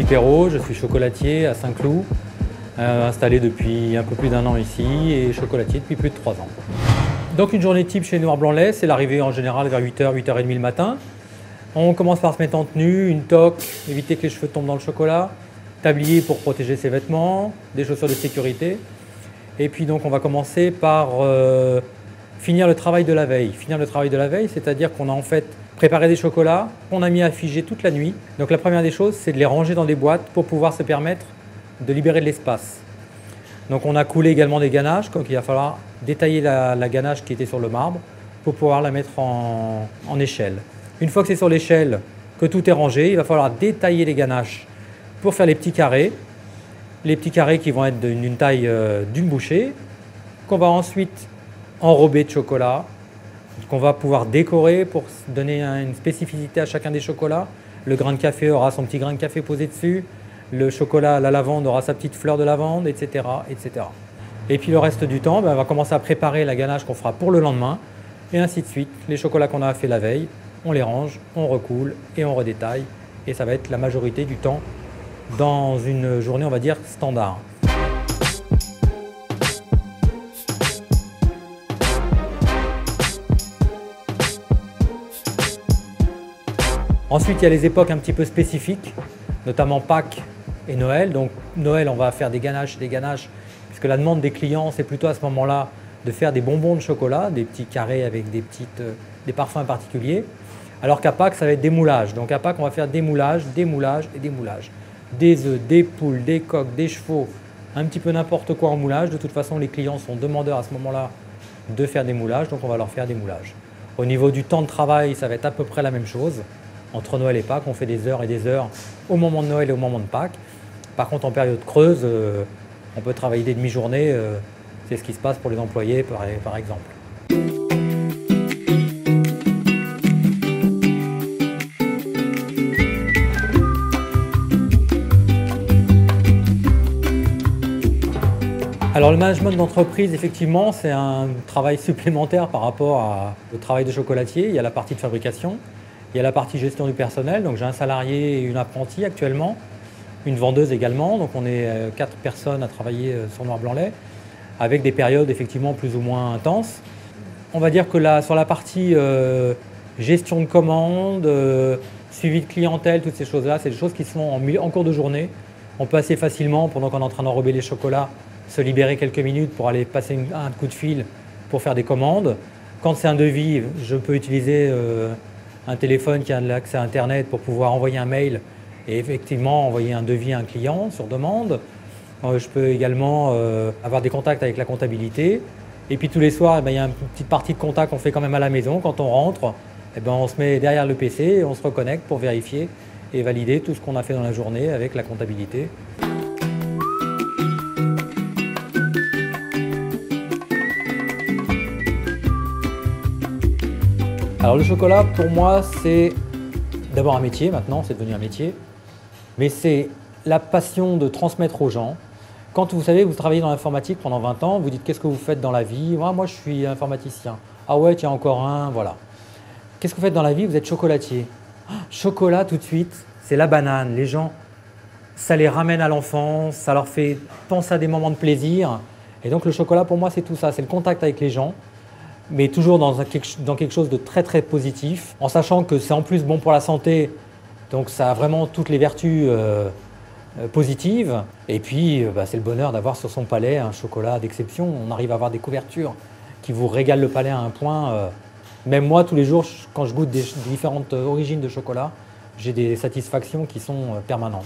Perrault, je suis chocolatier à Saint-Cloud, installé depuis un peu plus d'1 an ici et chocolatier depuis plus de 3 ans. Donc une journée type chez Noir Blanc Lait, c'est l'arrivée en général vers 8h, 8h30 le matin. On commence par se mettre en tenue, une toque, éviter que les cheveux tombent dans le chocolat, tablier pour protéger ses vêtements, des chaussures de sécurité. Et puis donc on va commencer par finir le travail de la veille. Finir le travail de la veille, c'est-à-dire qu'on a en fait préparé des chocolats qu'on a mis à figer toute la nuit. Donc la première des choses, c'est de les ranger dans des boîtes pour pouvoir se permettre de libérer de l'espace. Donc on a coulé également des ganaches, donc il va falloir détailler la ganache qui était sur le marbre pour pouvoir la mettre en échelle. Une fois que c'est sur l'échelle, que tout est rangé, il va falloir détailler les ganaches pour faire les petits carrés. Les petits carrés qui vont être d'une taille d'une bouchée, qu'on va ensuite enrober de chocolat, qu'on va pouvoir décorer pour donner une spécificité à chacun des chocolats. Le grain de café aura son petit grain de café posé dessus, le chocolat à la lavande aura sa petite fleur de lavande, etc. etc. Et puis le reste du temps, on va commencer à préparer la ganache qu'on fera pour le lendemain, et ainsi de suite. Les chocolats qu'on a fait la veille, on les range, on recoule et on redétaille. Et ça va être la majorité du temps dans une journée, on va dire, standard. Ensuite, il y a les époques un petit peu spécifiques, notamment Pâques et Noël. Donc Noël, on va faire des ganaches, puisque la demande des clients, c'est plutôt à ce moment-là de faire des bonbons de chocolat, des petits carrés avec des parfums particuliers. Alors qu'à Pâques, ça va être des moulages. Donc à Pâques, on va faire des moulages et des moulages. Des œufs, des poules, des coqs, des chevaux, un petit peu n'importe quoi en moulage. De toute façon, les clients sont demandeurs à ce moment-là de faire des moulages, donc on va leur faire des moulages. Au niveau du temps de travail, ça va être à peu près la même chose. Entre Noël et Pâques, on fait des heures et des heures au moment de Noël et au moment de Pâques. Par contre, en période creuse, on peut travailler des demi-journées. C'est ce qui se passe pour les employés, par exemple. Alors le management d'entreprise, effectivement, c'est un travail supplémentaire par rapport au travail de chocolatier. Il y a la partie de fabrication. Il y a la partie gestion du personnel, donc j'ai un salarié et une apprentie actuellement, une vendeuse également, donc on est 4 personnes à travailler sur Noir Blanc Lait, avec des périodes effectivement plus ou moins intenses. On va dire que là, sur la partie gestion de commandes, suivi de clientèle, toutes ces choses-là, c'est des choses qui sont en cours de journée. On peut assez facilement, pendant qu'on est en train d'enrober les chocolats, se libérer quelques minutes pour aller passer un coup de fil pour faire des commandes. Quand c'est un devis, je peux utiliser un téléphone qui a l'accès à Internet pour pouvoir envoyer un mail et effectivement envoyer un devis à un client sur demande. Je peux également avoir des contacts avec la comptabilité. Et puis tous les soirs, il y a une petite partie de contact qu'on fait quand même à la maison. Quand on rentre, on se met derrière le PC et on se reconnecte pour vérifier et valider tout ce qu'on a fait dans la journée avec la comptabilité. Alors le chocolat, pour moi, c'est d'abord un métier maintenant, c'est devenu un métier, mais c'est la passion de transmettre aux gens. Quand vous savez, vous travaillez dans l'informatique pendant 20 ans, vous dites qu'est-ce que vous faites dans la vie? Moi, je suis informaticien. Ah ouais, tiens, encore un, voilà. Qu'est-ce que vous faites dans la vie? Vous êtes chocolatier. Chocolat, tout de suite, c'est la banane. Les gens, ça les ramène à l'enfance, ça leur fait penser à des moments de plaisir. Et donc le chocolat, pour moi, c'est tout ça, c'est le contact avec les gens, mais toujours dans quelque chose de très très positif, en sachant que c'est en plus bon pour la santé, donc ça a vraiment toutes les vertus positives. Et puis c'est le bonheur d'avoir sur son palais un chocolat d'exception. On arrive à avoir des couvertures qui vous régalent le palais à un point. Même moi, tous les jours, quand je goûte des différentes origines de chocolat, j'ai des satisfactions qui sont permanentes.